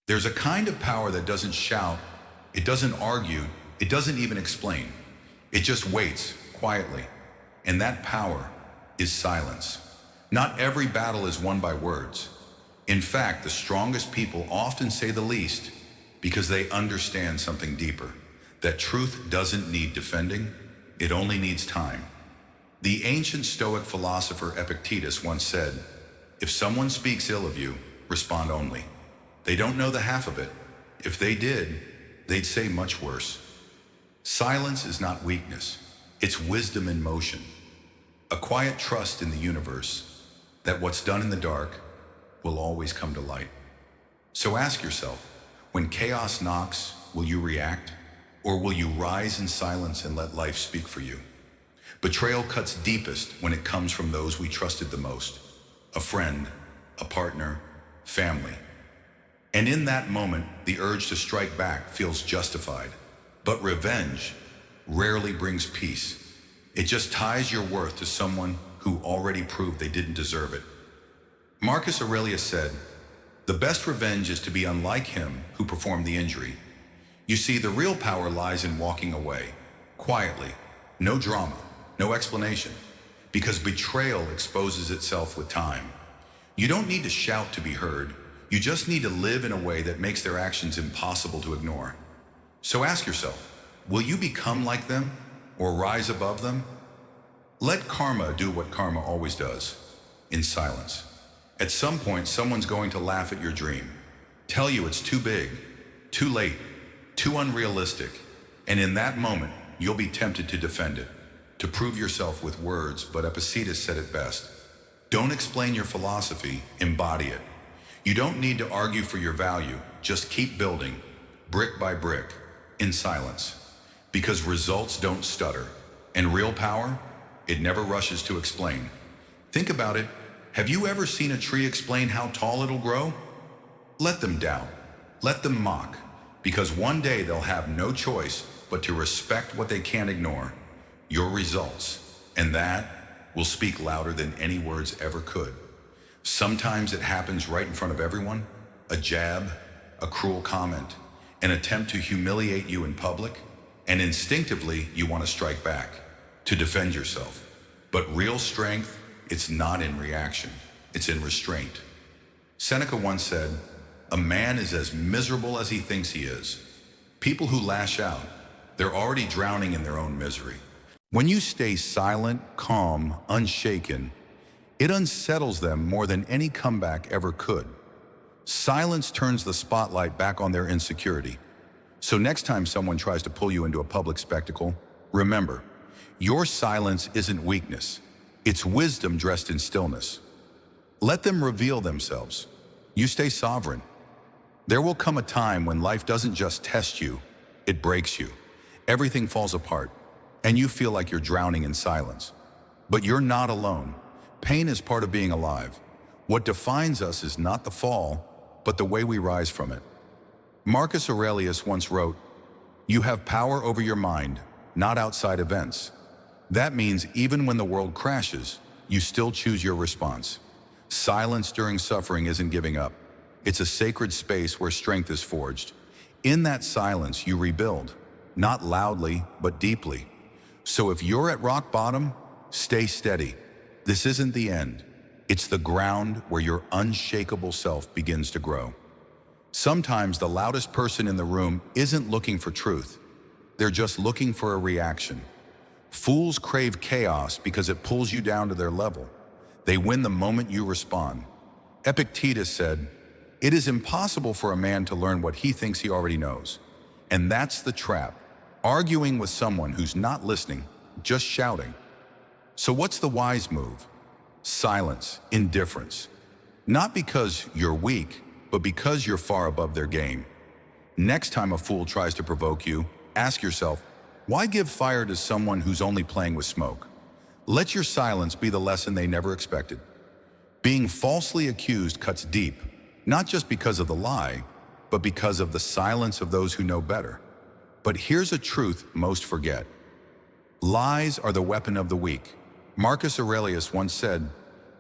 There's a kind of power that doesn't shout, it doesn't argue, it doesn't even explain. It just waits quietly. And that power is silence. Not every battle is won by words. In fact, the strongest people often say the least because they understand something deeper. That truth doesn't need defending, it only needs time. The ancient Stoic philosopher Epictetus once said, "If someone speaks ill of you, respond only. They don't know the half of it. If they did, they'd say much worse." Silence is not weakness, it's wisdom in motion. A quiet trust in the universe that what's done in the dark will always come to light. So ask yourself, when chaos knocks, will you react? Or will you rise in silence and let life speak for you? Betrayal cuts deepest when it comes from those we trusted the most. A friend, a partner, family. And in that moment, the urge to strike back feels justified. But revenge rarely brings peace. It just ties your worth to someone who already proved they didn't deserve it. Marcus Aurelius said, "The best revenge is to be unlike him who performed the injury." You see, the real power lies in walking away, quietly, no drama, no explanation, because betrayal exposes itself with time. You don't need to shout to be heard, you just need to live in a way that makes their actions impossible to ignore. So ask yourself, will you become like them or rise above them? Let karma do what karma always does, in silence. At some point, someone's going to laugh at your dream, tell you it's too big, too late, too unrealistic, and in that moment, you'll be tempted to defend it, to prove yourself with words, but Epictetus said it best. Don't explain your philosophy, embody it. You don't need to argue for your value, just keep building, brick by brick, in silence. Because results don't stutter, and real power, it never rushes to explain. Think about it. Have you ever seen a tree explain how tall it'll grow? Let them doubt, let them mock, because one day they'll have no choice but to respect what they can't ignore, your results, and that will speak louder than any words ever could. Sometimes it happens right in front of everyone, a jab, a cruel comment, an attempt to humiliate you in public, and instinctively you want to strike back, to defend yourself. But real strength, it's not in reaction, it's in restraint. Seneca once said, "A man is as miserable as he thinks he is." People who lash out, they're already drowning in their own misery. When you stay silent, calm, unshaken, it unsettles them more than any comeback ever could. Silence turns the spotlight back on their insecurity. So next time someone tries to pull you into a public spectacle, remember, your silence isn't weakness. It's wisdom dressed in stillness. Let them reveal themselves. You stay sovereign. There will come a time when life doesn't just test you, it breaks you. Everything falls apart, and you feel like you're drowning in silence. But you're not alone. Pain is part of being alive. What defines us is not the fall, but the way we rise from it. Marcus Aurelius once wrote, "You have power over your mind, not outside events." That means even when the world crashes, you still choose your response. Silence during suffering isn't giving up. It's a sacred space where strength is forged. In that silence, you rebuild, not loudly, but deeply. So if you're at rock bottom, stay steady. This isn't the end. It's the ground where your unshakable self begins to grow. Sometimes the loudest person in the room isn't looking for truth. They're just looking for a reaction. Fools crave chaos because it pulls you down to their level. They win the moment you respond. Epictetus said, "It is impossible for a man to learn what he thinks he already knows." And that's the trap. Arguing with someone who's not listening, just shouting. So what's the wise move? Silence, indifference. Not because you're weak, but because you're far above their game. Next time a fool tries to provoke you, ask yourself, why give fire to someone who's only playing with smoke? Let your silence be the lesson they never expected. Being falsely accused cuts deep, not just because of the lie, but because of the silence of those who know better. But here's a truth most forget. Lies are the weapon of the weak. Marcus Aurelius once said,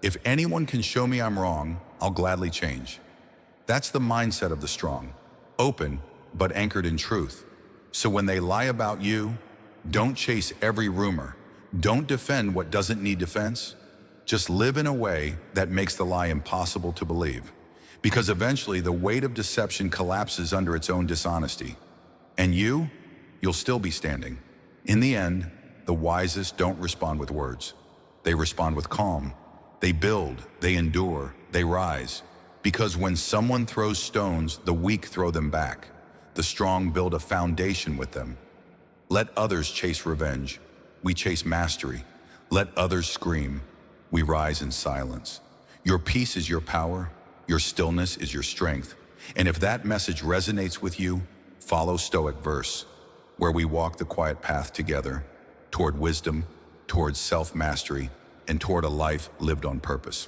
"If anyone can show me I'm wrong, I'll gladly change." That's the mindset of the strong, open, but anchored in truth. So when they lie about you, don't chase every rumor. Don't defend what doesn't need defense. Just live in a way that makes the lie impossible to believe. Because eventually the weight of deception collapses under its own dishonesty. And you'll still be standing. In the end, the wisest don't respond with words. They respond with calm. They build, they endure, they rise. Because when someone throws stones, the weak throw them back. The strong build a foundation with them. Let others chase revenge. We chase mastery. Let others scream. We rise in silence. Your peace is your power. Your stillness is your strength. And if that message resonates with you, follow Stoic Verse, where we walk the quiet path together toward wisdom, towards self-mastery, and toward a life lived on purpose.